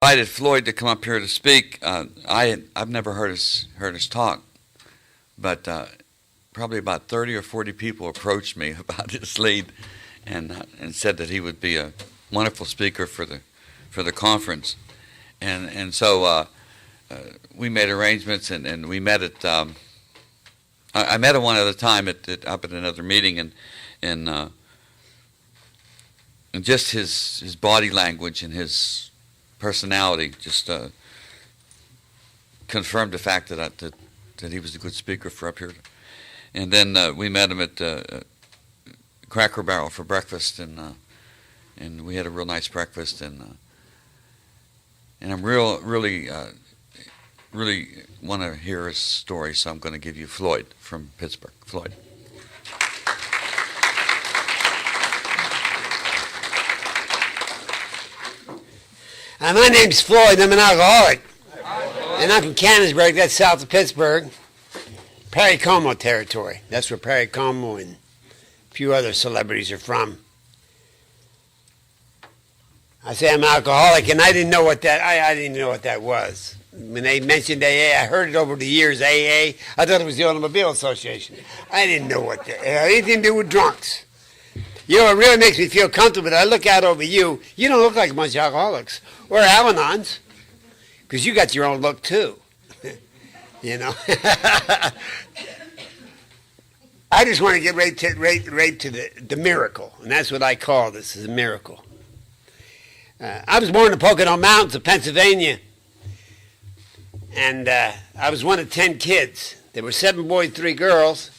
invited Floyd to come up here to speak. I've never heard us talk, but probably about 30 or 40 people approached me about his lead, and said that he would be a wonderful speaker for the conference, and so we made arrangements, and we met at. I met him one other time up at another meeting, and just his body language and his personality just confirmed the fact that he was a good speaker for up here. And then we met him at Cracker Barrel for breakfast, and we had a real nice breakfast, and I'm really want to hear his story, so I'm going to give you Floyd from Pittsburgh. Floyd. My name's Floyd. I'm an alcoholic. And I'm from Canonsburg, that's south of Pittsburgh. Perry Como territory. That's where Perry Como and a few other celebrities are from. I say I'm an alcoholic, and I didn't know what that I didn't know what that was. When they mentioned AA, I heard it over the years, AA. I thought it was the Automobile Association. I didn't know what that had anything to do with drunks. You know, it really makes me feel comfortable. I look out over you. You don't look like a bunch of alcoholics or Al-Anons, because you got your own look too. You know. I just want to get right to the miracle, and that's what I call this, is a miracle. I was born in the Pocono Mountains of Pennsylvania, and I was one of 10 kids. There were 7 boys, 3 girls.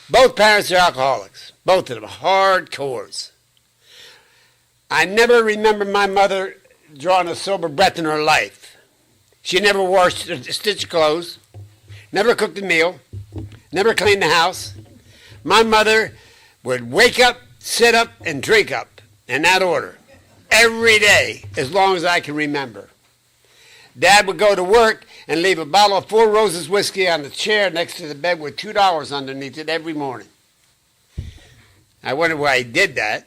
Both parents are alcoholics, both of them, hardcores. I never remember my mother drawing a sober breath in her life. She never wore stitched clothes, never cooked a meal, never cleaned the house. My mother would wake up, sit up, and drink up, in that order, every day, as long as I can remember. Dad would go to work and leave a bottle of Four Roses whiskey on the chair next to the bed with $2 underneath it every morning. I wondered why he did that.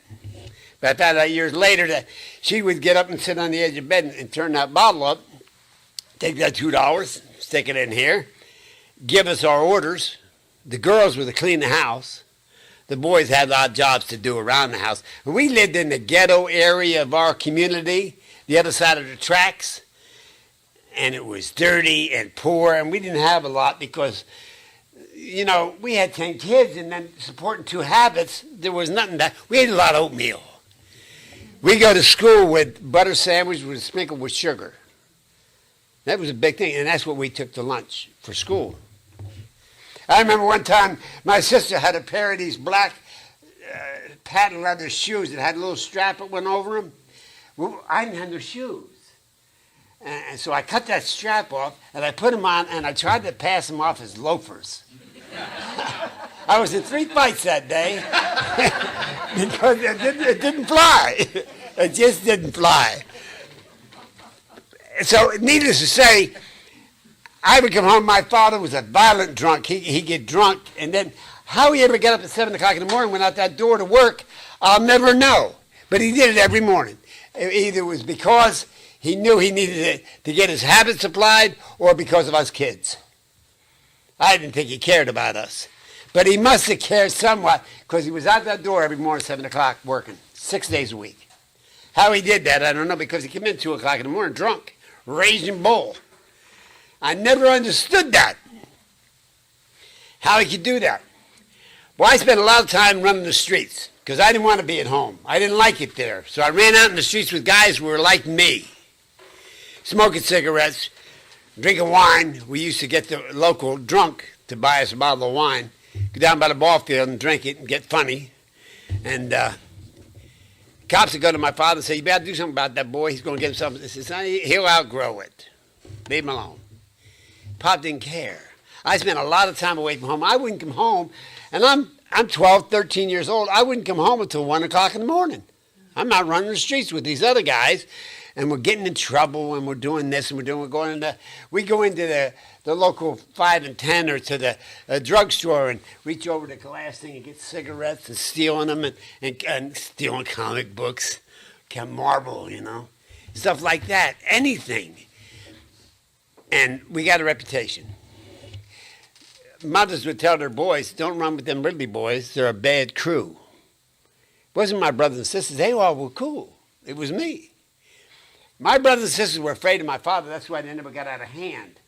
But I found out years later that she would get up and sit on the edge of bed and turn that bottle up, take that $2, stick it in here, give us our orders. The girls were to clean the house. The boys had odd jobs to do around the house. We lived in the ghetto area of our community, the other side of the tracks. And it was dirty and poor, and we didn't have a lot because, you know, we had 10 kids, and then supporting 2 habits, there was nothing that. We ate a lot of oatmeal. We go to school with butter sandwich with sprinkled with sugar. That was a big thing, and that's what we took to lunch for school. I remember one time my sister had a pair of these black patent leather shoes that had a little strap that went over them. Well, I didn't have no shoes. And so I cut that strap off, and I put them on, and I tried to pass them off as loafers. I was in 3 fights that day because it didn't fly. It just didn't fly. So needless to say, I would come home. My father was a violent drunk. He'd get drunk, and then how he ever got up at 7 o'clock in the morning, went out that door to work, I'll never know. But he did it every morning. Either it was because he knew he needed to get his habits applied, or because of us kids. I didn't think he cared about us. But he must have cared somewhat, because he was out that door every morning at 7 o'clock working, 6 days a week. How he did that, I don't know, because he came in 2 o'clock in the morning drunk, raging bull. I never understood that, how he could do that. Well, I spent a lot of time running the streets, because I didn't want to be at home. I didn't like it there. So I ran out in the streets with guys who were like me, smoking cigarettes, drinking wine. We used to get the local drunk to buy us a bottle of wine, go down by the ball field and drink it and get funny. And cops would go to my father and say, you better do something about that boy. He's going to get himself. He says, he'll outgrow it. Leave him alone. Pop didn't care. I spent a lot of time away from home. I wouldn't come home, and I'm 12, 13 years old. I wouldn't come home until 1 o'clock in the morning. I'm not running the streets with these other guys, and we're getting in trouble, and we're doing this, and we go into the local 5 and 10 or to the drugstore and reach over the glass thing and get cigarettes and stealing them and stealing comic books, marble, you know. stuff like that, anything. And we got a reputation. Mothers would tell their boys, don't run with them Ridley boys, they're a bad crew. It wasn't my brothers and sisters, they all were cool. It was me. My brothers and sisters were afraid of my father, that's why they never got out of hand.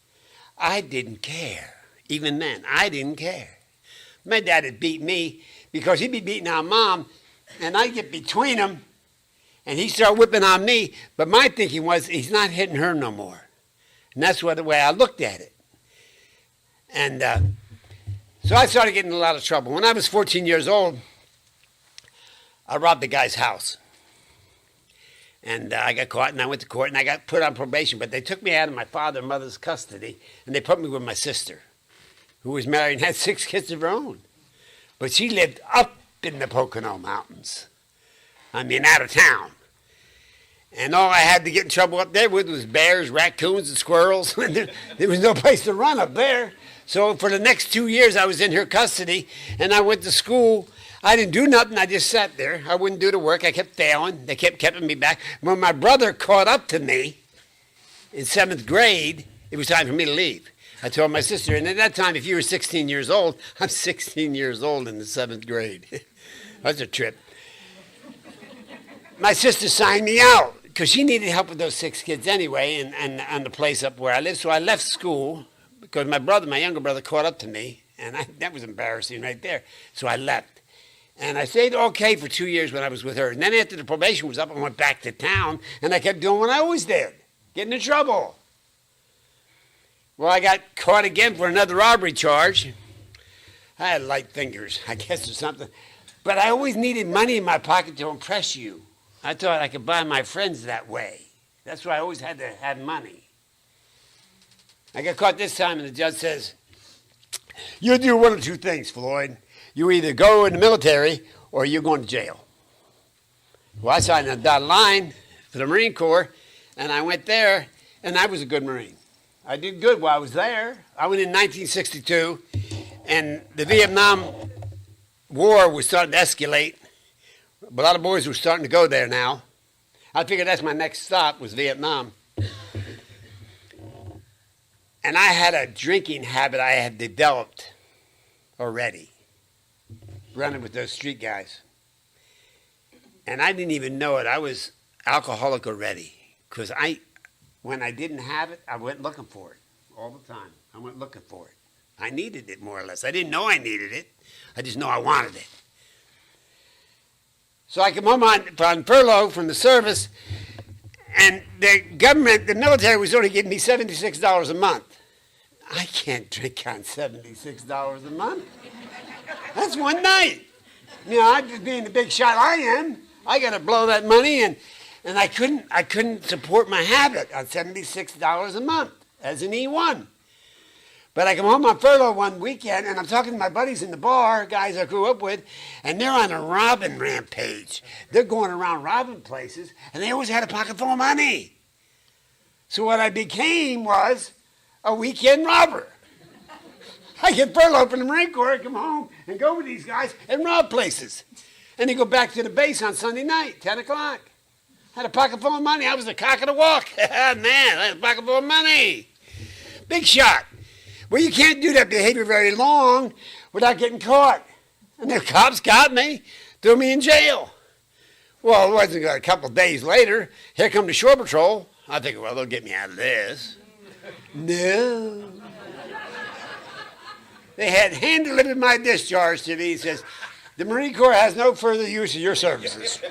I didn't care. Even then, I didn't care. My dad had beat me because he'd be beating our mom, and I'd get between them, and he'd start whipping on me. But my thinking was, he's not hitting her no more. And that's the way I looked at it. And so I started getting in a lot of trouble. When I was 14 years old, I robbed the guy's house. And I got caught, and I went to court, and I got put on probation. But they took me out of my father and mother's custody, and they put me with my sister, who was married and had 6 kids of her own. But she lived up in the Pocono Mountains. I mean, out of town. And all I had to get in trouble up there with was bears, raccoons, and squirrels. There was no place to run up there. So for the next 2 years, I was in her custody, and I went to school. I didn't do nothing. I just sat there. I wouldn't do the work. I kept failing. They kept keeping me back. When my brother caught up to me in 7th grade, it was time for me to leave. I told my sister, and at that time, if you were 16 years old, I'm 16 years old in the 7th grade. That's a trip. My sister signed me out because she needed help with those 6 kids anyway and the place up where I lived. So I left school because my younger brother, caught up to me, and that was embarrassing right there. So I left. And I stayed okay for 2 years when I was with her. And then after the probation was up, I went back to town, and I kept doing what I always did, getting in trouble. Well, I got caught again for another robbery charge. I had light fingers, I guess, or something. But I always needed money in my pocket to impress you. I thought I could buy my friends that way. That's why I always had to have money. I got caught this time, and the judge says, you do one of 2 things, Floyd. You either go in the military or you're going to jail. Well, I signed a dotted line for the Marine Corps, and I went there, and I was a good Marine. I did good while I was there. I went in 1962, and the Vietnam War was starting to escalate. A lot of boys were starting to go there now. I figured that's my next stop was Vietnam. And I had a drinking habit I had developed already, running with those street guys. And I didn't even know it. I was alcoholic already because when I didn't have it, I went looking for it all the time. I went looking for it. I needed it more or less. I didn't know I needed it. I just know I wanted it. So I come home on furlough from the service, and the government, the military was only giving me $76 a month. I can't drink on $76 a month. That's one night. You know, I'm just being the big shot I am. I got to blow that money, and I couldn't support my habit on $76 a month as an E1. But I come home on furlough one weekend, and I'm talking to my buddies in the bar, guys I grew up with, and they're on a robbing rampage. They're going around robbing places, and they always had a pocket full of money. So what I became was a weekend robber. I get furloughed from the Marine Corps, I come home and go with these guys and rob places. And they go back to the base on Sunday night, 10 o'clock. Had a pocket full of money. I was the cock of the walk. Man, I had a pocket full of money. Big shot. Well, you can't do that behavior very long without getting caught. And the cops got me, threw me in jail. Well, it wasn't a couple of days later. Here come the Shore Patrol. I figured, well, they'll get me out of this. No. They had hand-delivered my discharge to me. He says, the Marine Corps has no further use of your services.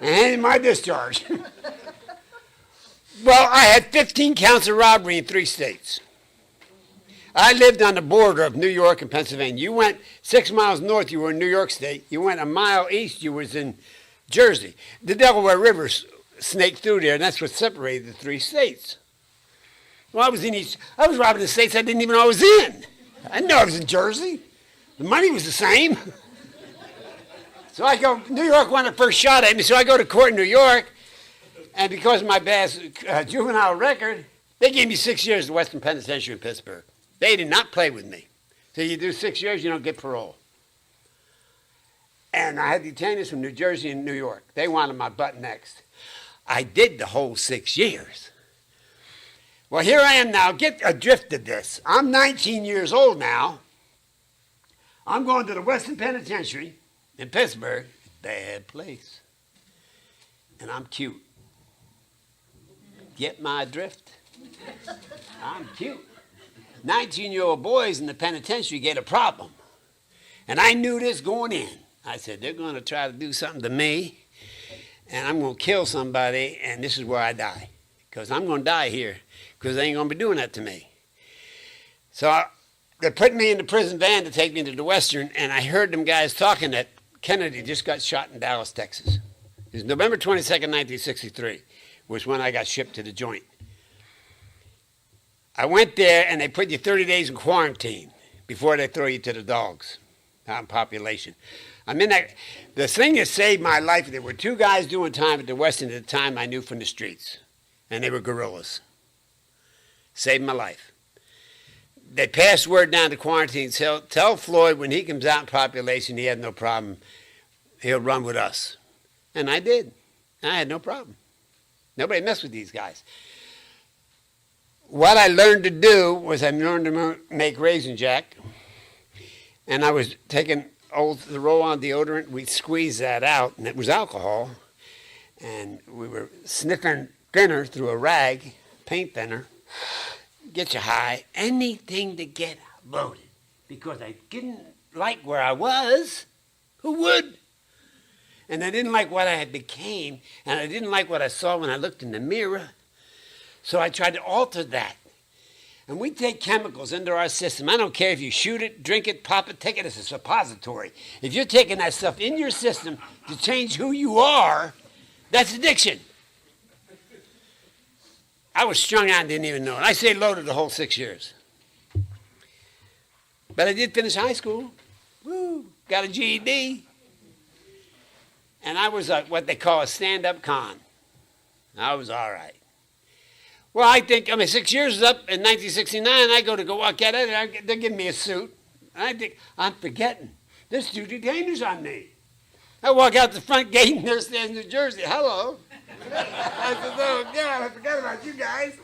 And handed my discharge. Well, I had 15 counts of robbery in 3 states. I lived on the border of New York and Pennsylvania. You went 6 miles north, you were in New York State. You went a mile east, you was in Jersey. The Delaware River snaked through there, and that's what separated the 3 states. Well, I was robbing the states I didn't even know I was in. I didn't know I was in Jersey. The money was the same. So I go, New York won the first shot at me, so I go to court in New York, and because of my bad juvenile record, they gave me 6 years at Western Penitentiary in Pittsburgh. They did not play with me. So you do 6 years, you don't get parole. And I had detainees from New Jersey and New York. They wanted my butt next. I did the whole 6 years. Well, here I am now. Get a drift of this. I'm 19 years old now. I'm going to the Western Penitentiary in Pittsburgh. Bad place. And I'm cute. Get my drift? I'm cute. 19-year-old boys in the penitentiary get a problem. And I knew this going in. I said, they're going to try to do something to me, and I'm going to kill somebody, and this is where I die. Because I'm going to die here, because they ain't going to be doing that to me. So they put me in the prison van to take me to the Western, and I heard them guys talking that Kennedy just got shot in Dallas, Texas. It was November 22nd, 1963, was when I got shipped to the joint. I went there, and they put you 30 days in quarantine before they throw you to the dogs, out in population. I'm in that. The thing that saved my life, there were two guys doing time at the Western at the time I knew from the streets, and they were guerrillas. Saved my life. They passed word down to quarantine, tell Floyd when he comes out in population, he had no problem. He'll run with us. And I did. I had no problem. Nobody messed with these guys. What I learned to do was I learned to make Raisin Jack, and I was taking the roll-on deodorant. We'd squeeze that out, and it was alcohol, and we were sniffing thinner through a rag, paint thinner, get you high, anything to get loaded, because I didn't like where I was. Who would? And I didn't like what I had became, and I didn't like what I saw when I looked in the mirror. So I tried to alter that. And we take chemicals into our system. I don't care if you shoot it, drink it, pop it, take it as a suppository. If you're taking that stuff in your system to change who you are, that's addiction. I was strung out and didn't even know it. I stayed loaded the whole 6 years. But I did finish high school. Woo, got a GED. And I was what they call a stand-up con. I was all right. Well, I think, 6 years is up in 1969. I go walk out of there. They're giving me a suit. And I think, I'm forgetting. There's two detainers on me. I walk out the front gate, and there stands New Jersey. Hello. I said, oh, God, I forgot about you guys.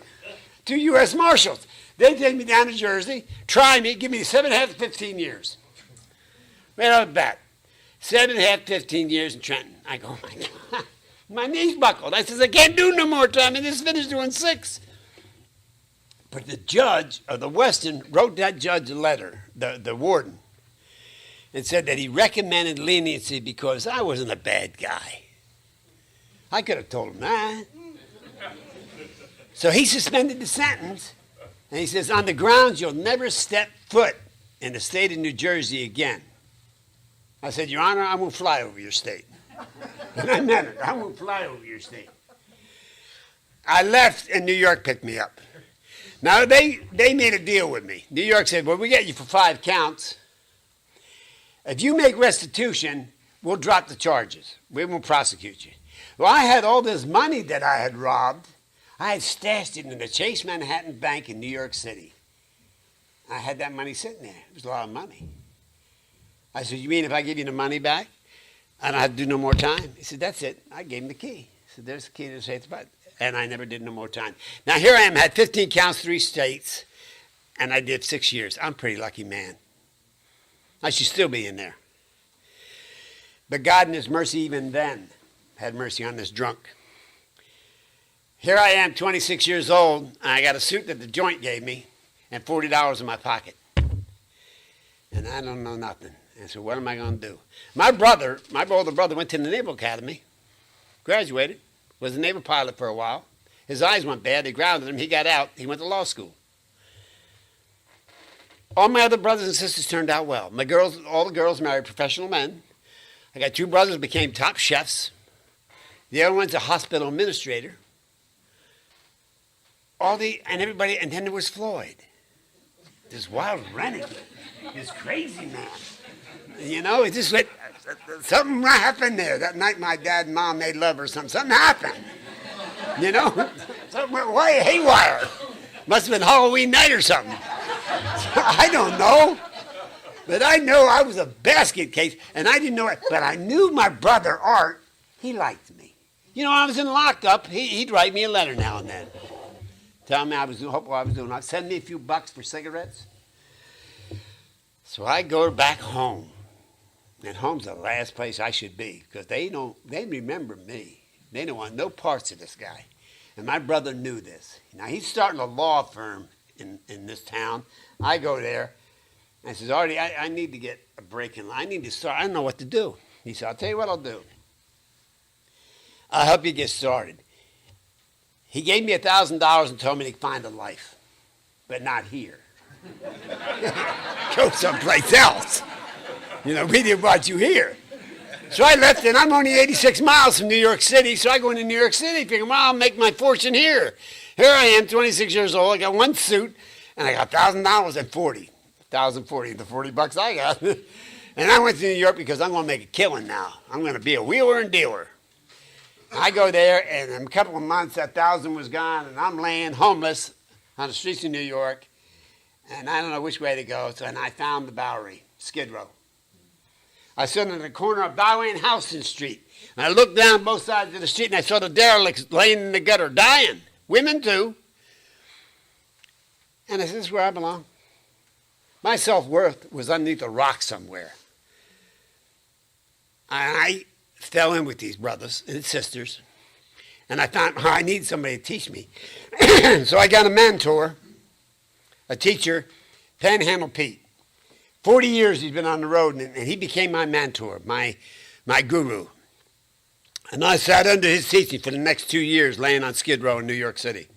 Two U.S. Marshals. They take me down to Jersey, try me, give me 7.5 to 15 years. Right off the bat. 7.5, 15 years in Trenton. I go, oh, my God. My knees buckled. I says, I can't do no more time. I just finished doing 6. But the judge of the Western wrote that judge a letter, the warden, and said that he recommended leniency because I wasn't a bad guy. I could have told him that. So he suspended the sentence, and he says, on the grounds you'll never step foot in the state of New Jersey again. I said, Your Honor, I won't fly over your state. And I meant it. I won't fly over your state. I left, and New York picked me up. Now, they made a deal with me. New York said, well, we get you for 5 counts. If you make restitution, we'll drop the charges. We won't prosecute you. Well, I had all this money that I had robbed. I had stashed it in the Chase Manhattan Bank in New York City. I had that money sitting there. It was a lot of money. I said, you mean if I give you the money back, I don't have to do no more time? He said, that's it. I gave him the key. He said, there's the key to the safe spot. And I never did no more time. Now, here I am, had 15 counts, 3 states, and I did 6 years. I'm a pretty lucky man. I should still be in there. But God in his mercy even then had mercy on this drunk. Here I am, 26 years old, and I got a suit that the joint gave me and $40 in my pocket. And I don't know nothing. And so what am I going to do? My older brother went to the Naval Academy, graduated, was a naval pilot for a while. His eyes went bad. They grounded him. He got out. He went to law school. All my other brothers and sisters turned out well. All the girls married professional men. I got 2 brothers became top chefs. The other one's a hospital administrator. And then there was Floyd, this wild renegade, this crazy man. You know, it just went, something happened there. That night my dad and mom made love or something. Something happened. You know, something went way haywire. Must have been Halloween night or something. I don't know. But I know I was a basket case, and I didn't know it. But I knew my brother, Art, he liked me. You know, I was in lockup. He'd write me a letter now and then. Tell me I was doing, what I was doing. Send me a few bucks for cigarettes. So I go back home. And home's the last place I should be because they remember me. They don't want no parts of this guy. And my brother knew this. Now, he's starting a law firm in this town. I go there. And I says, Artie, I need to get a break in. I need to start. I don't know what to do. He said, I'll tell you what I'll do. I'll help you get started. He gave me $1,000 and told me to find a life, but not here. Go someplace else. You know, we didn't want you here. So I left, and I'm only 86 miles from New York City, so I go into New York City thinking, well, I'll make my fortune here. Here I am, 26 years old. I got one suit, and I got $1,000 and 40. $1,040, the 40 bucks I got. And I went to New York because I'm going to make a killing now. I'm going to be a wheeler and dealer. I go there, and in a couple of months, that 1,000 was gone, and I'm laying homeless on the streets of New York, and I don't know which way to go, and I found the Bowery, Skid Row. I stood in the corner of Bowery and Houston Street, and I looked down both sides of the street, and I saw the derelicts laying in the gutter, dying. Women, too. And I said, this is where I belong. My self-worth was underneath a rock somewhere. I fell in with these brothers and sisters, and I thought, I need somebody to teach me. So I got a mentor, a teacher, Panhandle Pete. 40 years he's been on the road, and he became my mentor, my guru. And I sat under his teaching for the next 2 years laying on Skid Row in New York City.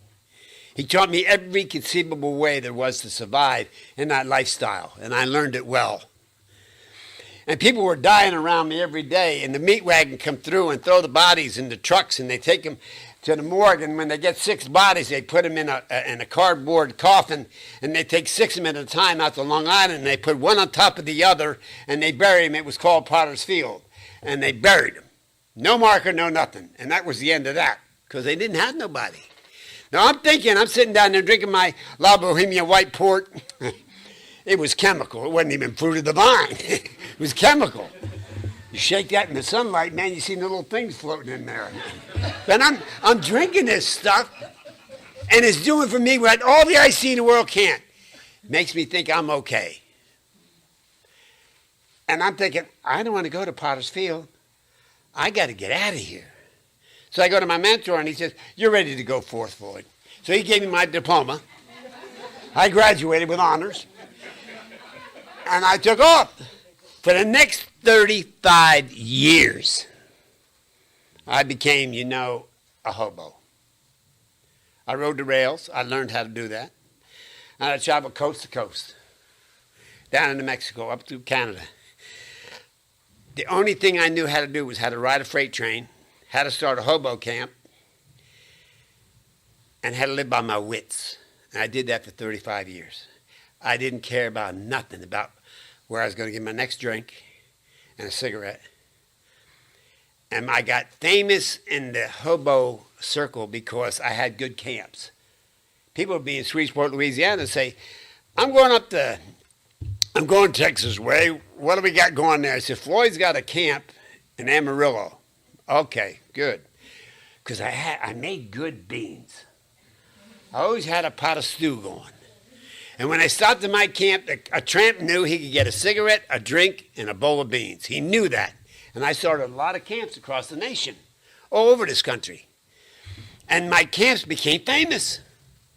He taught me every conceivable way there was to survive in that lifestyle, and I learned it well. And people were dying around me every day, and the meat wagon come through and throw the bodies in the trucks, and they take them to the morgue, and when they get 6 bodies, they put them in a cardboard coffin, and they take 6 of them at a time out to Long Island, and they put one on top of the other, and they bury them. It was called Potter's Field, and they buried them. No marker, no nothing, and that was the end of that, because they didn't have nobody. Now I'm thinking, I'm sitting down there drinking my La Bohemia white port. It was chemical. It wasn't even fruit of the vine. It was chemical. You shake that in the sunlight, man, you see the little things floating in there. But I'm drinking this stuff, and it's doing for me what all the IC in the world can't. It makes me think I'm okay. And I'm thinking, I don't want to go to Potter's Field. I got to get out of here. So I go to my mentor, and he says, you're ready to go forth, Floyd. So he gave me my diploma. I graduated with honors. And I took off. For the next 35 years, I became, a hobo. I rode the rails. I learned how to do that. And I traveled coast to coast, down into Mexico, up through Canada. The only thing I knew how to do was how to ride a freight train, how to start a hobo camp, and how to live by my wits. And I did that for 35 years. I didn't care about nothing about where I was going to get my next drink and a cigarette. And I got famous in the hobo circle because I had good camps. People would be in Shreveport, Louisiana, and say, I'm going Texas way. What do we got going there? I said, Floyd's got a camp in Amarillo. Okay, good. Because I made good beans. I always had a pot of stew going. And when I stopped at my camp, a tramp knew he could get a cigarette, a drink, and a bowl of beans. He knew that. And I started a lot of camps across the nation, all over this country. And my camps became famous.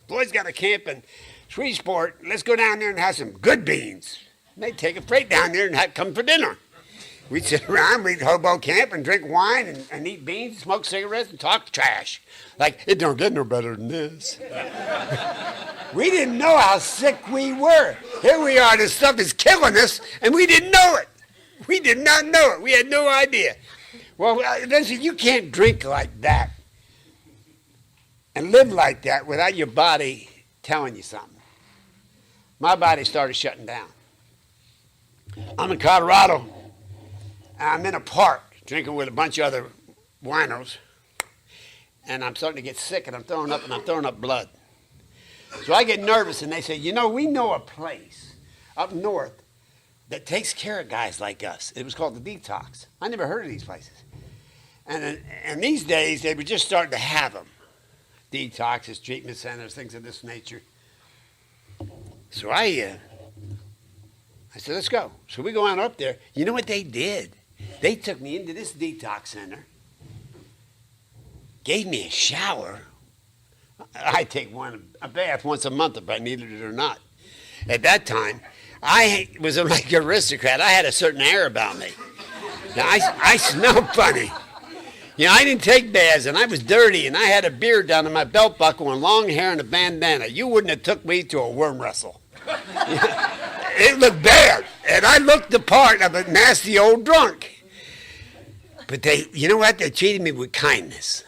Floyd's got a camp in Shreveport. Let's go down there and have some good beans. And they'd take a freight down there and come for dinner. We'd sit around, we'd hobo camp and drink wine and eat beans, smoke cigarettes, and talk trash. Like, it don't get no better than this. We didn't know how sick we were. Here we are, this stuff is killing us, and we didn't know it. We did not know it. We had no idea. Well, listen, you can't drink like that and live like that without your body telling you something. My body started shutting down. I'm in Colorado, and I'm in a park drinking with a bunch of other winos, and I'm starting to get sick, and I'm throwing up blood. So I get nervous, and they say, we know a place up north that takes care of guys like us. It was called the Detox. I never heard of these places. And these days, they were just starting to have them. Detoxes, treatment centers, things of this nature. So I said, let's go. So we go on up there. You know what they did? They took me into this detox center, gave me a shower. I take a bath once a month if I needed it or not. At that time, I was like an aristocrat. I had a certain air about me. Now, I smelled funny. You know, I didn't take baths, and I was dirty, and I had a beard down to my belt buckle and long hair and a bandana. You wouldn't have took me to a worm wrestle. It looked bad, and I looked the part of a nasty old drunk. But you know what? They treated me with kindness.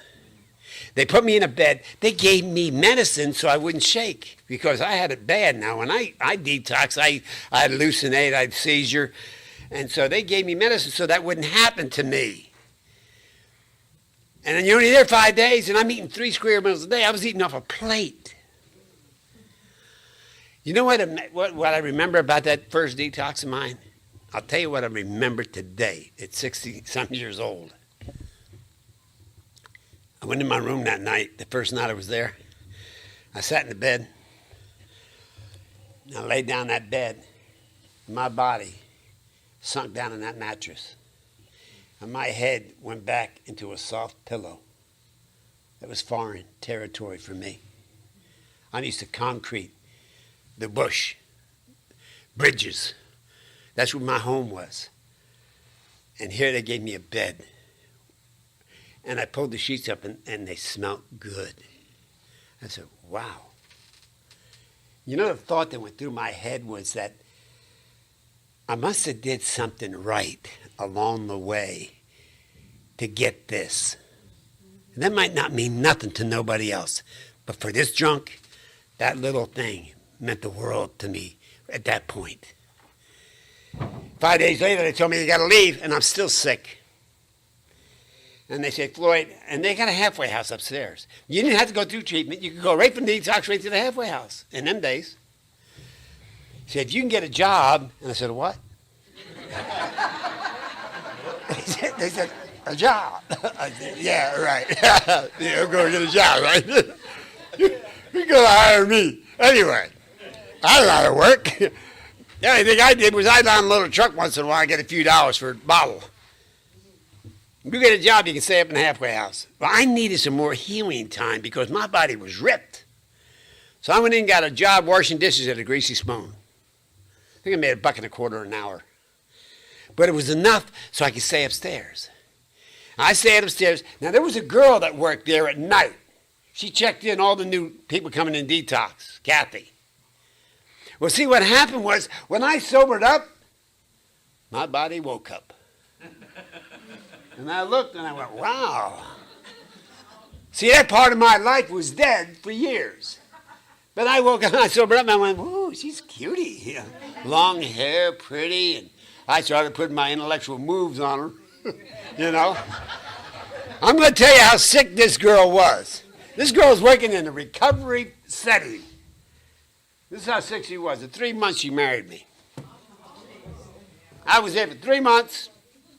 They put me in a bed. They gave me medicine so I wouldn't shake because I had it bad now. When I detox, I hallucinate, I had seizure. And so they gave me medicine so that wouldn't happen to me. And then you're only there 5 days, and I'm eating 3 square meals a day. I was eating off a plate. You know what I remember about that first detox of mine? I'll tell you what I remember today at 60-something years old. I went in my room that night, the first night I was there. I sat in the bed. And I laid down that bed. And my body sunk down in that mattress. And my head went back into a soft pillow. That was foreign territory for me. I'm used to concrete, the bush, bridges. That's where my home was. And here they gave me a bed. And I pulled the sheets up, and they smelled good. I said, wow. You know, the thought that went through my head was that I must have did something right along the way to get this. And that might not mean nothing to nobody else. But for this drunk, that little thing meant the world to me at that point. 5 days later, they told me you got to leave, and I'm still sick. And they said, Floyd, and they got a halfway house upstairs. You didn't have to go through treatment. You could go right from the detox right to the halfway house in them days. He said, you can get a job. And I said, what? They said, a job. I said, yeah, right. You're going to get a job, right? You're going to hire me. Anyway, I don't know how to work. The only thing I did was I'd unload a truck once in a while and get a few dollars for a bottle. You get a job, you can stay up in the halfway house. Well, I needed some more healing time because my body was ripped. So I went in and got a job washing dishes at a Greasy Spoon. I think I made $1.25 an hour. But it was enough so I could stay upstairs. I stayed upstairs. Now, there was a girl that worked there at night. She checked in all the new people coming in detox, Kathy. Well, see, what happened was when I sobered up, my body woke up. And I looked and I went, wow. See, that part of my life was dead for years. But I woke up and I sobered up and I went, whoa, she's cutie. You know, long hair, pretty. And I started putting my intellectual moves on her. You know. I'm going to tell you how sick this girl was. This girl was working in a recovery setting. This is how sick she was. In 3 months, she married me. I was there for 3 months.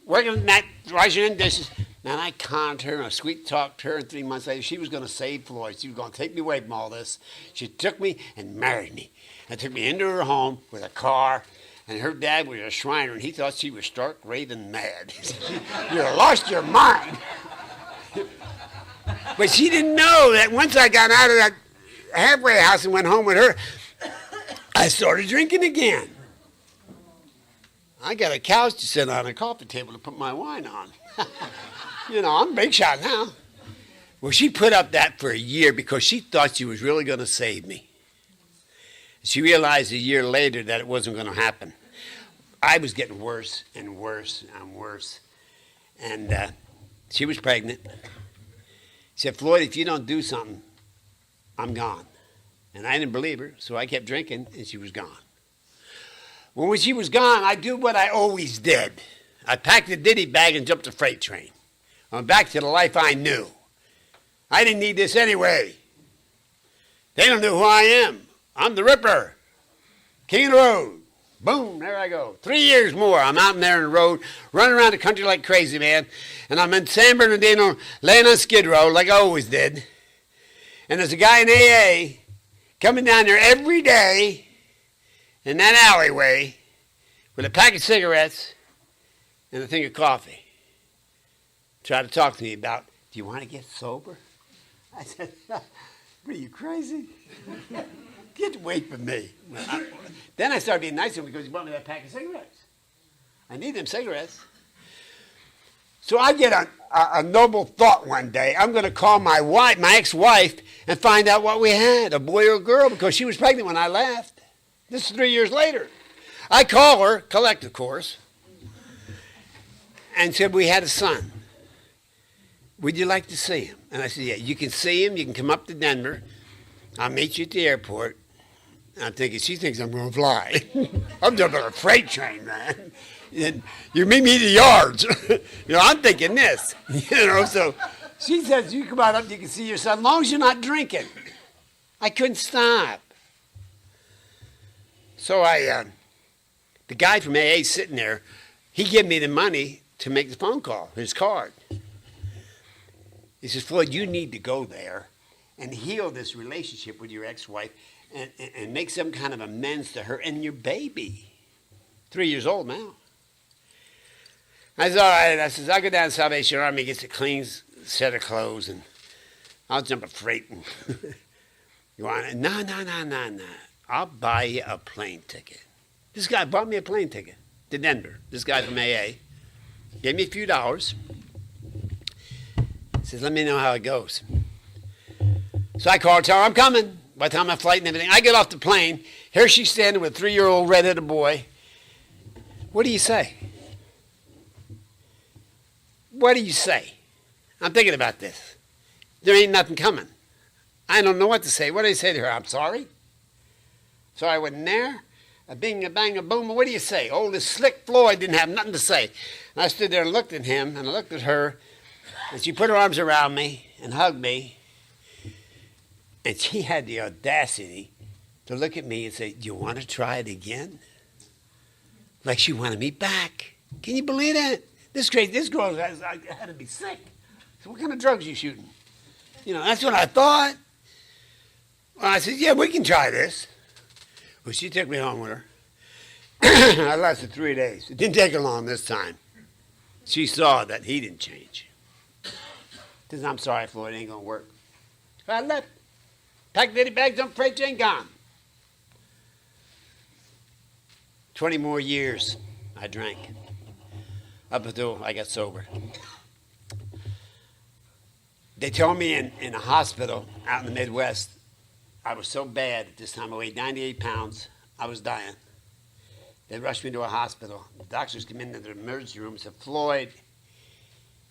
Working at night, washing in dishes, and I conned her and I sweet-talked her, and 3 months later, she was going to save Floyd. She was going to take me away from all this. She took me and married me. And took me into her home with a car, and her dad was a Shriner, and he thought she was stark raving mad. He said, you lost your mind. But she didn't know that once I got out of that halfway house and went home with her, I started drinking again. I got a couch to sit on, a coffee table to put my wine on. You know, I'm a big shot now. Well, she put up that for a year because she thought she was really going to save me. She realized a year later that it wasn't going to happen. I was getting worse and worse and worse. And she was pregnant. She said, Floyd, if you don't do something, I'm gone. And I didn't believe her, so I kept drinking, and she was gone. Well, when she was gone, I did what I always did. I packed a ditty bag and jumped a freight train. I'm back to the life I knew. I didn't need this anyway. They don't know who I am. I'm the Ripper, King of the Road. Boom, there I go. 3 years more. I'm out there on the road, running around the country like crazy, man. And I'm in San Bernardino, laying on Skid Row like I always did. And there's a guy in AA coming down there every day in that alleyway with a pack of cigarettes and a thing of coffee. Try to talk to me about, do you want to get sober? I said, what are you, crazy? Get away from me. Then I started being nice to him because he brought me that pack of cigarettes. I need them cigarettes. So I get a noble thought one day. I'm going to call my wife, my ex-wife, and find out what we had, a boy or a girl, because she was pregnant when I left. This is 3 years later. I call her, collect, of course, and said we had a son. Would you like to see him? And I said, yeah, you can see him. You can come up to Denver. I'll meet you at the airport. I'm thinking, she thinks I'm going to fly. I'm jumping on a freight train, man. And you meet me at the yards. I'm thinking this. So she says, you come out up, you can see your son, as long as you're not drinking. I couldn't stop. So the guy from AA sitting there, he gave me the money to make the phone call, his card. He says, Floyd, you need to go there and heal this relationship with your ex-wife and make some kind of amends to her and your baby. 3 years old now. I said, all right. I says, I'll go down to Salvation Army, get a clean set of clothes, and I'll jump a freight. And you want it? No. I'll buy you a plane ticket. This guy bought me a plane ticket to Denver. This guy from AA gave me a few dollars. He says, let me know how it goes. So I called her, tell her I'm coming. By the time my flight and everything, I get off the plane. Here she's standing with a 3-year-old redheaded boy. What do you say? What do you say? I'm thinking about this. There ain't nothing coming. I don't know what to say. What do I say to her? I'm sorry. Sorry I wasn't there. A bing, a bang, a boom. What do you say? Old as Slick Floyd didn't have nothing to say. And I stood there and looked at him, and I looked at her, and she put her arms around me and hugged me. And she had the audacity to look at me and say, do you want to try it again? Like she wanted me back. Can you believe that? This girl had to be sick. So what kind of drugs are you shooting? That's what I thought. Well, I said, yeah, we can try this. Well, she took me home with her. I lasted 3 days. It didn't take her long this time. She saw that he didn't change. She said, I'm sorry, Floyd, it ain't going to work. So I left. Packed 80 bags on freight train, gone. 20 more years I drank up until I got sober. They told me in a hospital out in the Midwest, I was so bad at this time. I weighed 98 pounds. I was dying. They rushed me to a hospital. The doctors came into the emergency room and said, Floyd,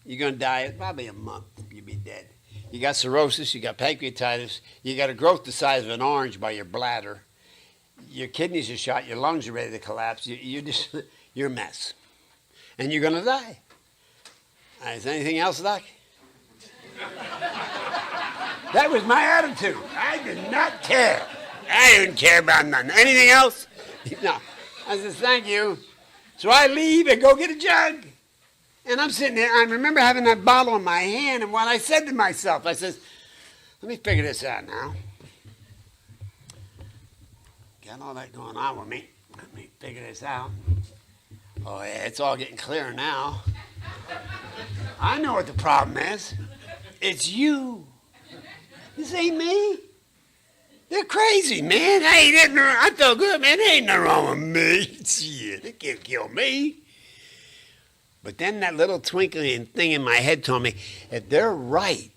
you're going to die in probably a month. You'll be dead. You got cirrhosis, you got pancreatitis, you got a growth the size of an orange by your bladder. Your kidneys are shot, your lungs are ready to collapse. You're a mess. And you're going to die. Is there anything else, Doc? That was my attitude. I did not care. I didn't care about nothing. Anything else? No. I said, thank you. So I leave and go get a jug. And I'm sitting there. I remember having that bottle in my hand. And what I said to myself, I said, let me figure this out now. Got all that going on with me. Let me figure this out. Oh, yeah, it's all getting clearer now. I know what the problem is. It's you. This ain't me. They're crazy, man. I felt good, man. There ain't nothing wrong with me. Shit, they can't kill me. But then that little twinkling thing in my head told me, if they're right,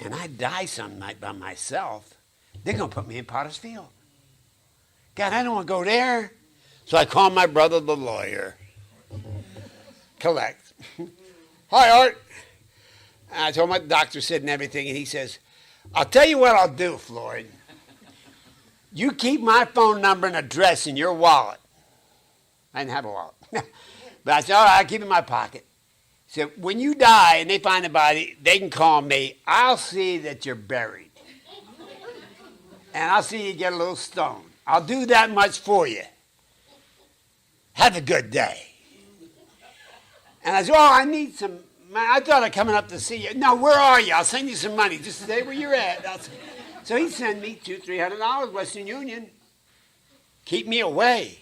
and I die some night by myself, they're going to put me in Potter's Field. God, I don't want to go there. So I called my brother, the lawyer. Collect. Hi, Art. And I told him what the doctor said and everything, and he says, I'll tell you what I'll do, Floyd. You keep my phone number and address in your wallet. I didn't have a wallet. But I said, all right, I'll keep it in my pocket. He said, when you die and they find the body, they can call me. I'll see that you're buried. And I'll see you get a little stone. I'll do that much for you. Have a good day. And I said, oh, I need some. I thought of coming up to see you. No, where are you? I'll send you some money. Just stay where you're at. So he sent me $200-300, Western Union. Keep me away.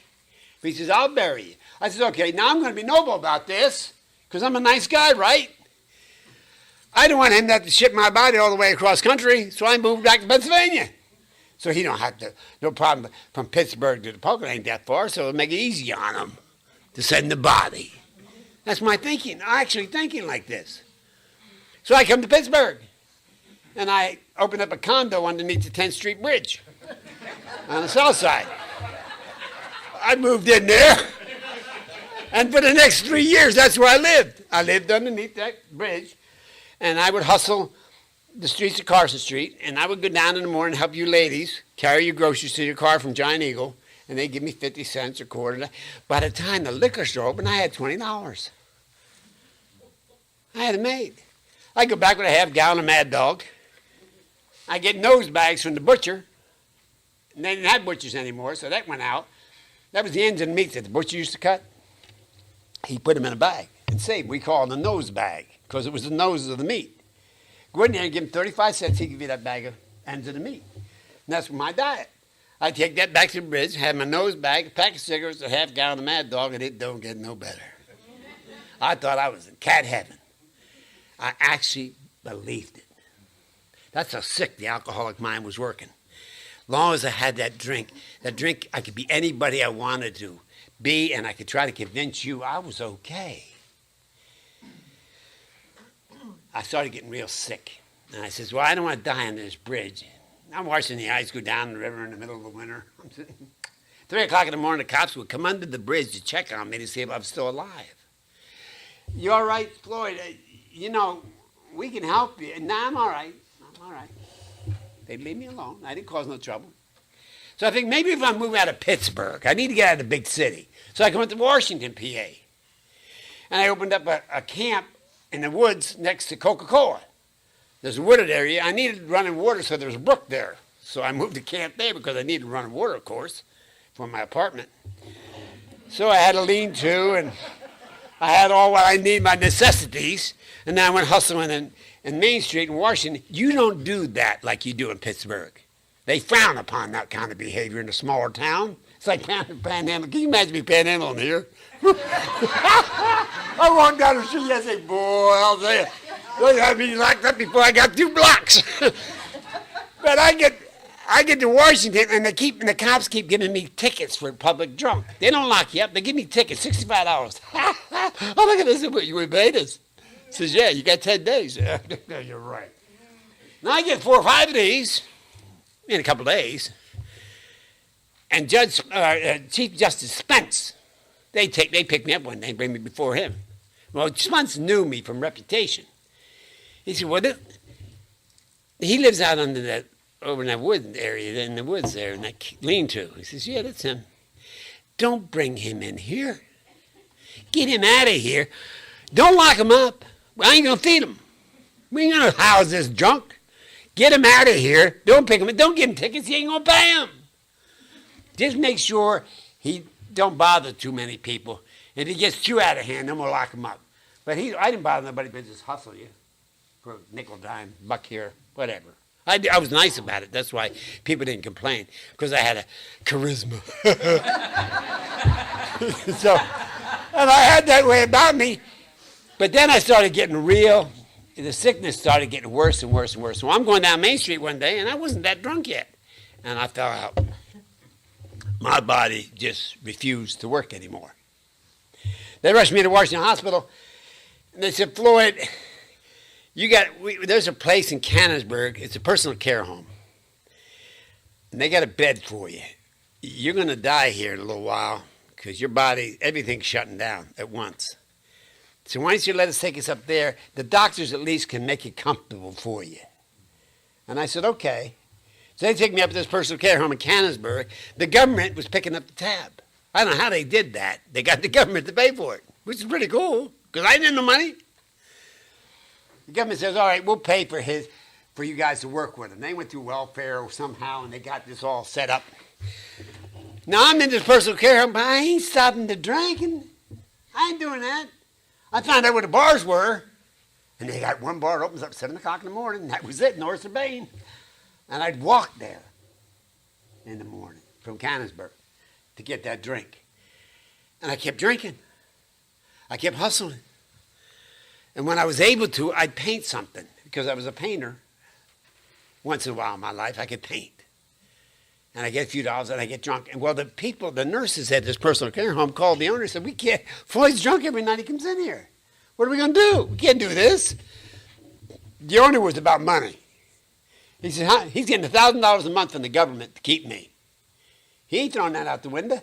He says, I'll bury you. I said, okay, now I'm going to be noble about this because I'm a nice guy, right? I don't want him to have to ship my body all the way across country, so I moved back to Pennsylvania. So he don't have to, no problem. From Pittsburgh to the Pocono ain't that far, so it'll make it easy on him to send the body. That's my thinking. I'm actually thinking like this. So I come to Pittsburgh, and I opened up a condo underneath the 10th Street Bridge on the south side. I moved in there, and for the next 3 years, that's where I lived. I lived underneath that bridge, and I would hustle the streets of Carson Street, and I would go down in the morning and help you ladies carry your groceries to your car from Giant Eagle, and they'd give me 50 cents or quarter. By the time the liquor store opened, I had $20. I had it made. I go back with a half gallon of Mad Dog. I get nose bags from the butcher, and they didn't have butchers anymore, so that went out. That was the ends and meats that the butcher used to cut. He put them in a bag and saved. We call it a nose bag because it was the noses of the meat. Go in there and give him 35 cents, he'd give you that bag of ends of the meat. And that's my diet. I take that back to the bridge, have my nose bag, a pack of cigarettes, a half gallon of Mad Dog, and it don't get no better. I thought I was in cat heaven. I actually believed it. That's how sick the alcoholic mind was working. Long as I had that drink, I could be anybody I wanted to be, and I could try to convince you I was okay. I started getting real sick. And I says, well, I don't want to die on this bridge. I'm watching the ice go down the river in the middle of the winter. I'm sitting 3 o'clock in the morning, the cops would come under the bridge to check on me to see if I'm still alive. You all right, Floyd? We can help you. No, I'm all right. I'm all right. They'd leave me alone. I didn't cause no trouble. So I think maybe if I move out of Pittsburgh, I need to get out of the big city. So I went to Washington, PA. And I opened up a camp in the woods next to Coca-Cola. There's a wooded area. I needed running water, so there was a brook there. So I moved to camp there because I needed running water, of course, for my apartment. So I had a lean-to, and I had all what I need, my necessities. And then I went hustling in Main Street in Washington. You don't do that like you do in Pittsburgh. They frown upon that kind of behavior in a smaller town. It's like panhandling. Can you imagine me panhandling here? I walked down the street, I say, boy, I'll tell you, they had me locked up before I got 2 blocks. But I get to Washington, and the cops keep giving me tickets for public drunk. They don't lock you up. They give me tickets, $65. Oh, look at this. You evaded us. Says, yeah, you got 10 days. Yeah, you're right. Now I get 4 or 5 of these in a couple of days. And Chief Justice Spence, they pick me up one day and bring me before him. Well, Spence knew me from reputation. He said, well, he lives out over in that wood area, in the woods there, in that lean-to. He says, yeah, that's him. Don't bring him in here. Get him out of here. Don't lock him up. I ain't going to feed him. We ain't going to house this drunk. Get him out of here. Don't pick him up. Don't give him tickets. He ain't going to pay him. Just make sure he don't bother too many people. If he gets too out of hand, then we'll lock him up. But I didn't bother nobody but just hustle you for a nickel, dime, buck here, whatever. I was nice about it. That's why people didn't complain, because I had a charisma. And I had that way about me. But then I started getting real. The sickness started getting worse and worse and worse. So I'm going down Main Street one day, and I wasn't that drunk yet. And I fell out. My body just refused to work anymore. They rushed me to Washington Hospital, and they said, Floyd, there's a place in Canonsburg. It's a personal care home. And they got a bed for you. You're going to die here in a little while because your body, everything's shutting down at once. So why don't you let us take us up there? The doctors at least can make it comfortable for you. And I said, okay. So they take me up to this personal care home in Canonsburg. The government was picking up the tab. I don't know how they did that. They got the government to pay for it, which is pretty cool, because I didn't have no money. The government says, all right, we'll pay for you guys to work with them. They went through welfare somehow, and they got this all set up. Now I'm in this personal care home, but I ain't stopping the drinking. I ain't doing that. I found out where the bars were, and they got one bar that opens up 7 o'clock in the morning, and that was it, North of Bain. And I'd walk there in the morning from Canonsburg to get that drink. And I kept drinking. I kept hustling. And when I was able to, I'd paint something, because I was a painter. Once in a while in my life, I could paint. And I get a few dollars and I get drunk. And well, the nurses at this personal care home called the owner and said, we can't, Floyd's drunk every night he comes in here. What are we going to do? We can't do this. The owner was about money. He said, he's getting $1,000 a month from the government to keep me. He ain't throwing that out the window.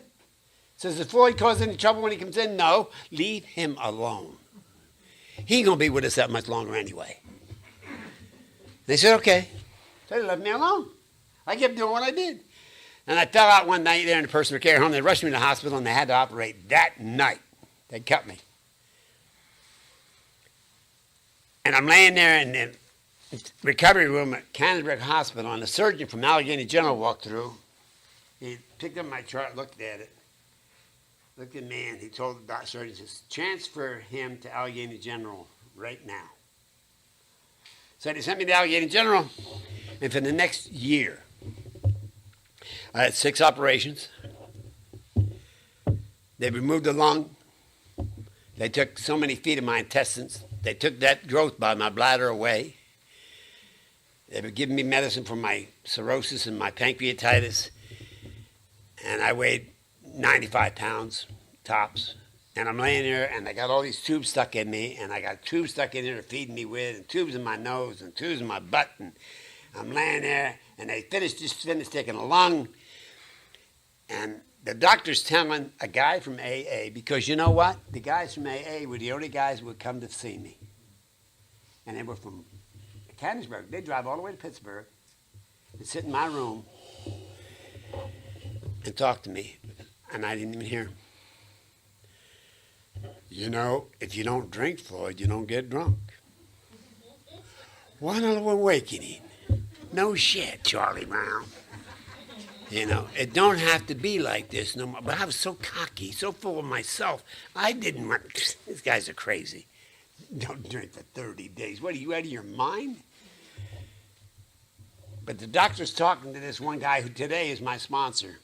Says, does Floyd cause any trouble when he comes in? No, leave him alone. He ain't going to be with us that much longer anyway. They said, okay. So they left me alone. I kept doing what I did. And I fell out one night there in the personal care home. They rushed me to the hospital, and they had to operate that night. They cut me. And I'm laying there in the recovery room at Canonsburg Hospital, and the surgeon from Allegheny General walked through. He picked up my chart, looked at it, looked at me, and he told the surgeon, says, transfer him to Allegheny General right now. So they sent me to Allegheny General, and for the next year, I had 6 operations. They removed the lung. They took so many feet of my intestines. They took that growth by my bladder away. They were giving me medicine for my cirrhosis and my pancreatitis. And I weighed 95 pounds, tops. And I'm laying there, and they got all these tubes stuck in me, and I got tubes stuck in there to feed me with, and tubes in my nose, and tubes in my butt. And I'm laying there, and they just finished taking a lung. And the doctor's telling a guy from AA, because you know what? The guys from AA were the only guys who would come to see me. And they were from Canonsburg. They'd drive all the way to Pittsburgh and sit in my room and talk to me. And I didn't even hear them. You know, if you don't drink, Floyd, you don't get drunk. What an awakening. No shit, Charlie Brown. You know, it don't have to be like this no more. But I was so cocky, so full of myself. I didn't want, these guys are crazy. Don't drink for 30 days. What, are you out of your mind? But the doctor's talking to this one guy who today is my sponsor,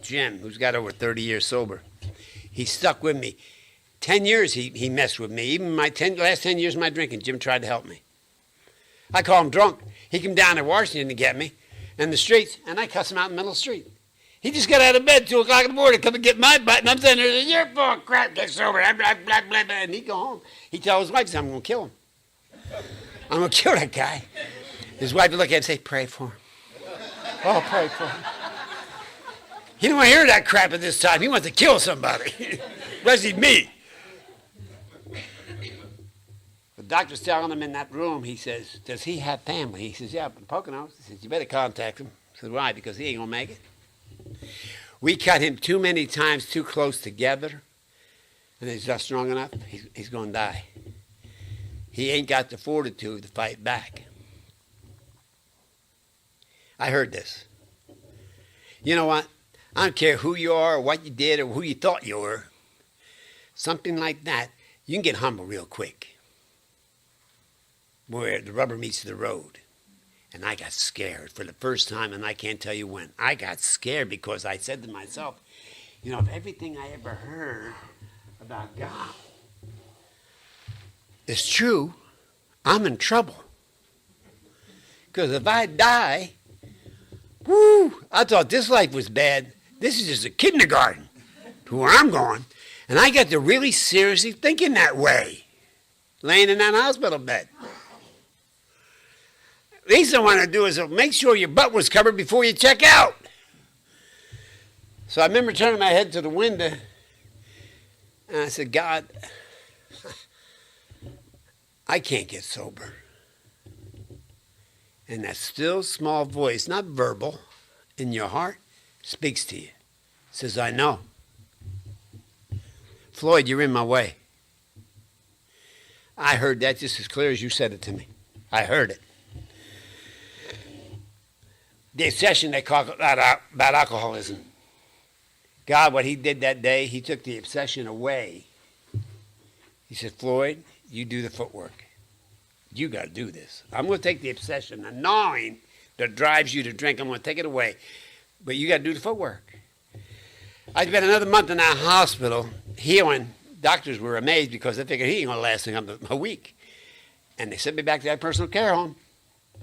Jim, who's got over 30 years sober. He stuck with me. 10 years he messed with me. Even my last 10 years of my drinking, Jim tried to help me. I call him drunk. He came down to Washington to get me in the streets, and I cuss him out in the middle of the street. He just got out of bed 2 o'clock in the morning to come and get my butt, and I'm saying, you're full of crap, get sober, blah, blah, blah, blah, blah. And he'd go home. He'd tell his wife, he said, I'm going to kill him. I'm going to kill that guy. His wife would look at him and say, pray for him. Oh, pray for him. He didn't want to hear that crap at this time. He wants to kill somebody, especially me. The doctor's telling him in that room, he says, does he have family? He says, yeah, but Poconos. He says, you better contact him. I said, why? Because he ain't going to make it. We cut him too many times too close together, and he's not strong enough. He's going to die. He ain't got the fortitude to fight back. I heard this. You know what? I don't care who you are or what you did or who you thought you were. Something like that, you can get humble real quick. Where the rubber meets the road. And I got scared for the first time, and I can't tell you when. I got scared because I said to myself, you know, if everything I ever heard about God is true, I'm in trouble. Because if I die, I thought this life was bad. This is just a kindergarten to where I'm going. And I got to really seriously thinking that way, laying in that hospital bed. Least I want to do is make sure your butt was covered before you check out. So I remember turning my head to the window, and I said, God, I can't get sober. And that still small voice, not verbal, in your heart, speaks to you. Says, I know. Floyd, you're in my way. I heard that just as clear as you said it to me. I heard it. The session they talk about alcoholism. God, what he did that day, he took the obsession away. He said, Floyd, you do the footwork. You got to do this. I'm going to take the obsession, the gnawing that drives you to drink. I'm going to take it away. But you got to do the footwork. I spent another month in that hospital healing. Doctors were amazed because they figured he ain't going to last a week. And they sent me back to that personal care home.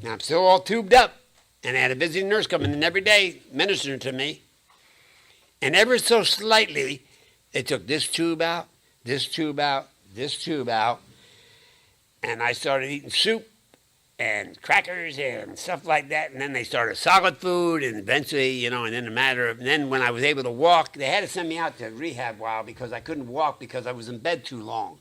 Now I'm still all tubed up. And I had a visiting nurse coming in every day ministering to me. And ever so slightly, they took this tube out, this tube out, this tube out. And I started eating soup and crackers and stuff like that. And then they started solid food. And eventually, and then when I was able to walk, they had to send me out to rehab while because I couldn't walk because I was in bed too long.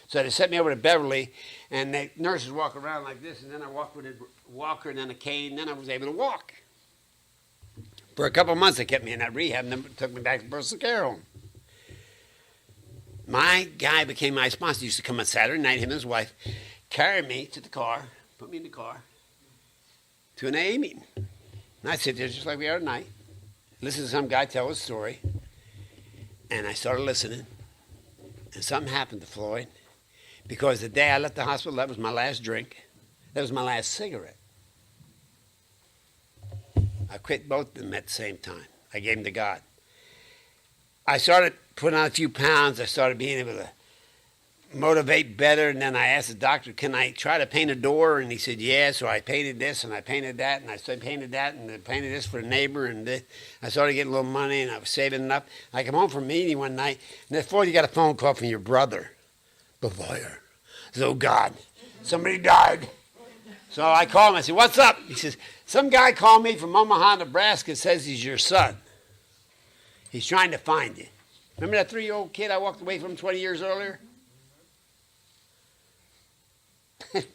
So they sent me over to Beverly, and the nurses walk around like this, and then I walked with a walker and then a cane, and then I was able to walk. For a couple of months, they kept me in that rehab, and then took me back to personal care home. My guy became my sponsor. He used to come on Saturday night, him and his wife, carry me to the car, put me in the car, to an AA meeting. And I'd sit there just like we are tonight, listen to some guy tell his story, and I started listening, and something happened to Floyd. Because the day I left the hospital, that was my last drink. That was my last cigarette. I quit both of them at the same time. I gave them to God. I started putting on a few pounds. I started being able to motivate better. And then I asked the doctor, can I try to paint a door? And he said, yeah. So I painted this and I painted that. And I painted that and I painted this for a neighbor. And I started getting a little money and I was saving enough. I come home from a meeting one night. And then, Floyd, you got a phone call from your brother. The lawyer. So God, somebody died. So I called him. I said, what's up? He says, some guy called me from Omaha, Nebraska, says he's your son. He's trying to find you. Remember that 3-year-old kid I walked away from 20 years earlier?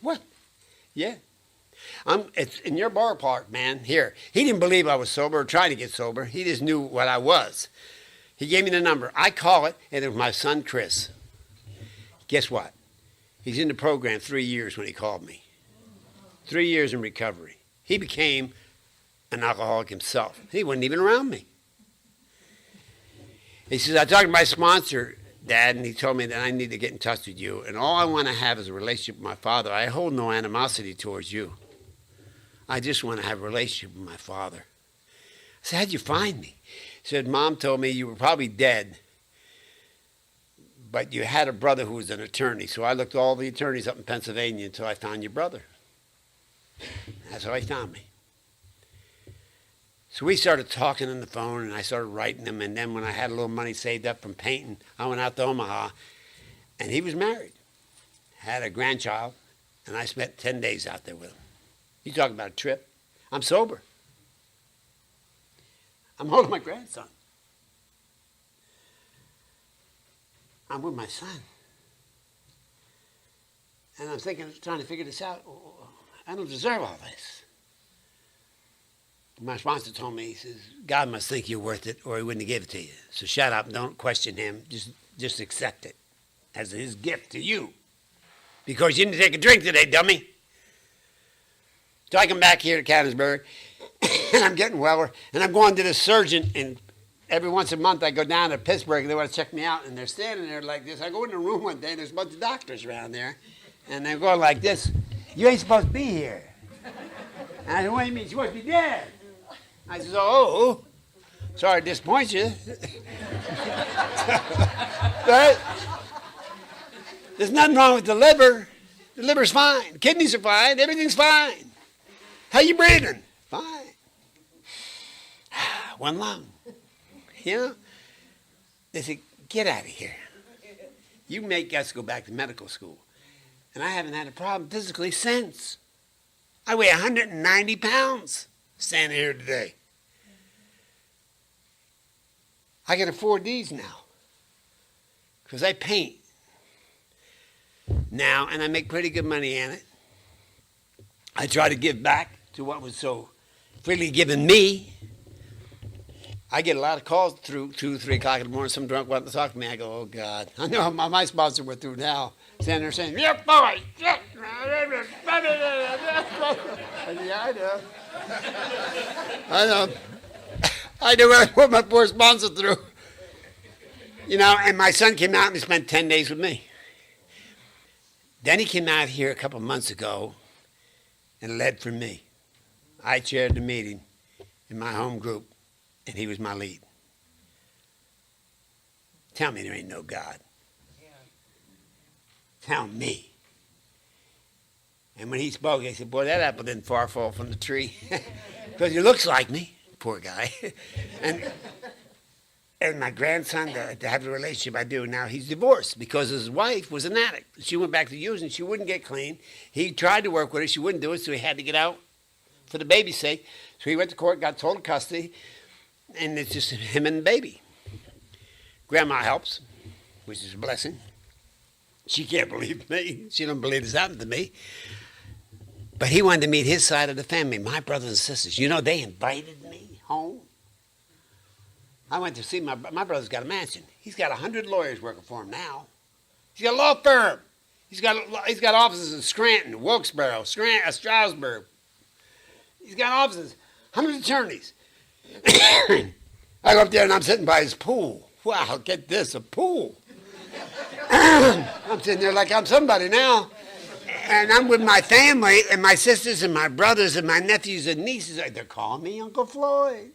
What? Yeah. It's in your ballpark, man. Here. He didn't believe I was sober or trying to get sober. He just knew what I was. He gave me the number. I call it, and it was my son, Chris. Guess what? He's in the program 3 years when he called me. 3 years in recovery. He became an alcoholic himself. He wasn't even around me. He says, I talked to my sponsor, Dad, and he told me that I need to get in touch with you. And all I want to have is a relationship with my father. I hold no animosity towards you. I just want to have a relationship with my father. I said, how'd you find me? He said, Mom told me you were probably dead. But you had a brother who was an attorney. So I looked all the attorneys up in Pennsylvania until I found your brother. That's how he found me. So we started talking on the phone, and I started writing him. And then when I had a little money saved up from painting, I went out to Omaha, and he was married, had a grandchild, and I spent 10 days out there with him. You talk about a trip. I'm sober. I'm holding my grandson. I'm with my son. And I'm trying to figure this out. I don't deserve all this. My sponsor told me, he says, God must think you're worth it or he wouldn't have given it to you. So shut up, don't question him. Just accept it as his gift to you. Because you didn't take a drink today, dummy. So I come back here to Canonsburg, and I'm getting well, and I'm going to the surgeon, and every once a month I go down to Pittsburgh, and they want to check me out, and they're standing there like this. I go in the room one day, and there's a bunch of doctors around there, and they're going like this. You ain't supposed to be here. And I said, what do you mean? You're supposed to be dead. I said, oh, sorry to disappoint you. Right? There's nothing wrong with the liver. The liver's fine. The kidneys are fine. Everything's fine. How you breathing? Fine. One lung. You know? They said, get out of here. You make us go back to medical school. And I haven't had a problem physically since. I weigh 190 pounds standing here today. I can afford these now because I paint now, and I make pretty good money in it. I try to give back to what was so freely given me. I get a lot of calls through 2, 3 o'clock in the morning. Some drunk wants to talk to me. I go, oh, God. I know my sponsor went through now. Standing there saying, yeah, boy. Yeah, I know. I know what I put my poor sponsor through. And my son came out and he spent 10 days with me. Then he came out here a couple months ago and led for me. I chaired the meeting in my home group, and he was my lead. Tell me there ain't no God. Tell me. And when he spoke, I said, boy, that apple didn't far fall from the tree. Because he looks like me, poor guy. And my grandson, to have the relationship I do now, he's divorced because his wife was an addict. She went back to using. She wouldn't get clean. He tried to work with her. She wouldn't do it, so he had to get out for the baby's sake. So he went to court, got total custody, and it's just him and the baby. Grandma helps, which is a blessing. She can't believe me. She don't believe this happened to me. But he wanted to meet his side of the family, my brothers and sisters. They invited me home. I went to see my brother's got a mansion. He's got 100 lawyers working for him now. He's got a law firm. He's got offices in Scranton, Wilkes-Barre, Stroudsburg. He's got offices, 100 attorneys. I go up there and I'm sitting by his pool. Wow, get this, a pool. I'm sitting there like I'm somebody now. And I'm with my family and my sisters and my brothers and my nephews and nieces. They're calling me Uncle Floyd.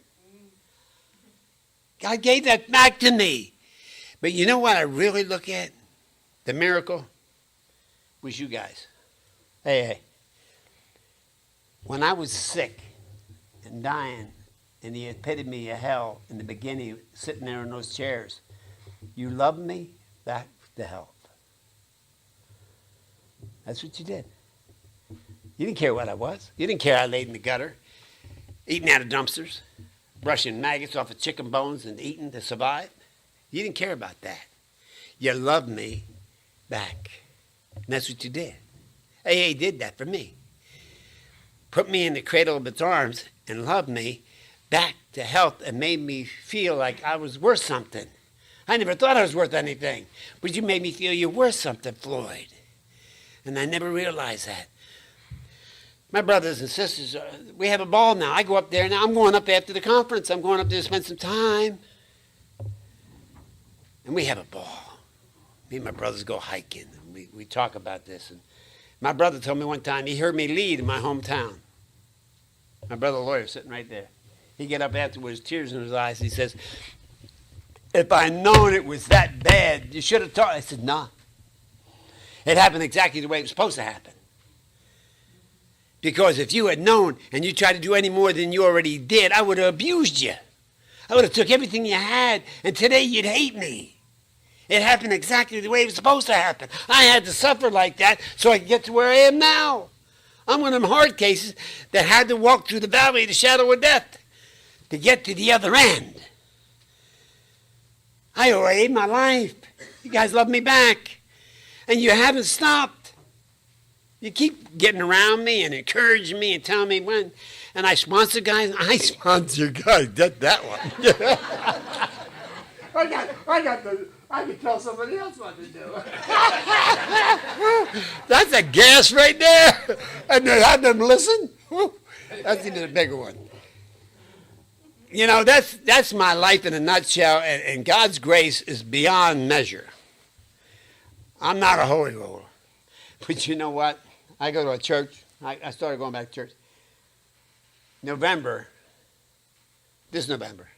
God gave that back to me. But you know what I really look at? The miracle was you guys. Hey. When I was sick and dying in the epitome of hell in the beginning, sitting there in those chairs, you loved me back to health. That's what you did. You didn't care what I was. You didn't care I laid in the gutter, eating out of dumpsters, brushing maggots off of chicken bones and eating to survive. You didn't care about that. You loved me back. And that's what you did. AA did that for me. Put me in the cradle of its arms and loved me back to health and made me feel like I was worth something. I never thought I was worth anything, but you made me feel you're worth something, Floyd. And I never realized that. My brothers and sisters, we have a ball now. I go up there now. I'm going up after the conference. I'm going up there to spend some time. And we have a ball. Me and my brothers go hiking. And we talk about this. And my brother told me one time he heard me lead in my hometown. My brother, lawyer, sitting right there. He get up afterwards, tears in his eyes. He says, if I'd known it was that bad, you should have taught. I said, nah. It happened exactly the way it was supposed to happen. Because if you had known and you tried to do any more than you already did, I would have abused you. I would have took everything you had, and today you'd hate me. It happened exactly the way it was supposed to happen. I had to suffer like that so I could get to where I am now. I'm one of them hard cases that had to walk through the valley of the shadow of death to get to the other end. I owe AA my life. You guys love me back. And you haven't stopped. You keep getting around me and encouraging me and telling me when. And I sponsor guys. I get that one. I can tell somebody else what to do. That's a gas right there. And to have them listen, that's even a bigger one. That's my life in a nutshell. And God's grace is beyond measure. I'm not a holy roller. But you know what? I go to a church. I started going back to church. This November,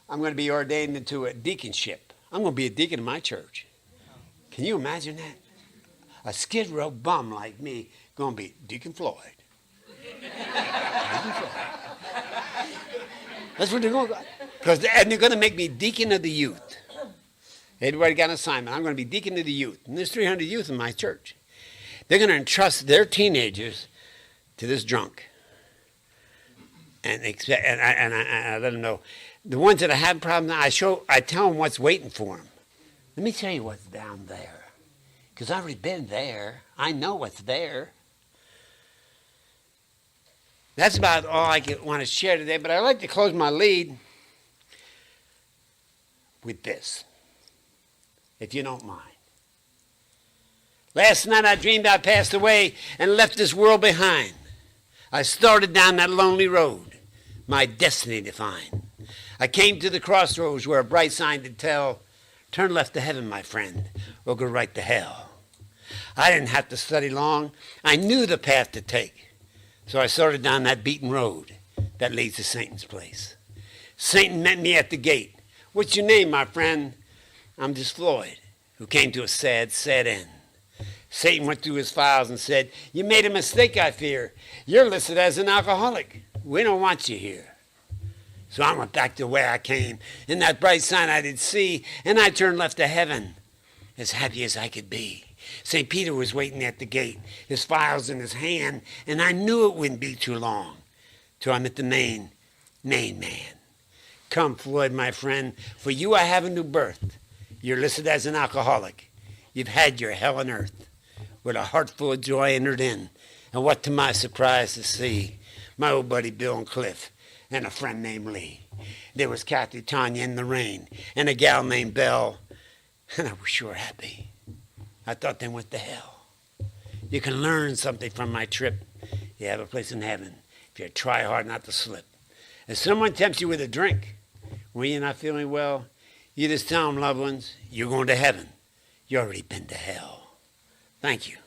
I'm going to be ordained into a deaconship. I'm going to be a deacon in my church. Can you imagine that? A Skid Row bum like me going to be Deacon Floyd. Deacon Floyd. That's what they're going to. And they're going to make me deacon of the youth. Everybody got an assignment. I'm going to be deacon of the youth. And there's 300 youth in my church. They're going to entrust their teenagers to this drunk. And I let them know. The ones that I have problems, I tell them what's waiting for them. Let me tell you what's down there. Because I've already been there. I know what's there. That's about all I want to share today. But I'd like to close my lead with this, if you don't mind. Last night I dreamed I passed away and left this world behind. I started down that lonely road, my destiny to find. I came to the crossroads where a bright sign to tell, Turn left to heaven, my friend, or go right to hell. I didn't have to study long. I knew the path to take. So I started down that beaten road that leads to Satan's place. Satan met me at the gate. What's your name, my friend? I'm just Floyd, who came to a sad, sad end. Satan went through his files and said, you made a mistake, I fear. You're listed as an alcoholic. We don't want you here. So I went back to where I came, in that bright sign I did see, and I turned left to heaven, as happy as I could be. St. Peter was waiting at the gate, his files in his hand, and I knew it wouldn't be too long till I met the main man. Come, Floyd, my friend, for you I have a new birth. You're listed as an alcoholic. You've had your hell on earth. With a heart full of joy I entered in, and what to my surprise to see, my old buddy Bill and Cliff, and a friend named Lee. There was Kathy, Tanya, and Lorraine, and a gal named Belle, and I was sure happy. I thought they went to hell. You can learn something from my trip. You have a place in heaven if you try hard not to slip. If someone tempts you with a drink when you're not feeling well, you just tell them, loved ones, you're going to heaven. You already been to hell. Thank you.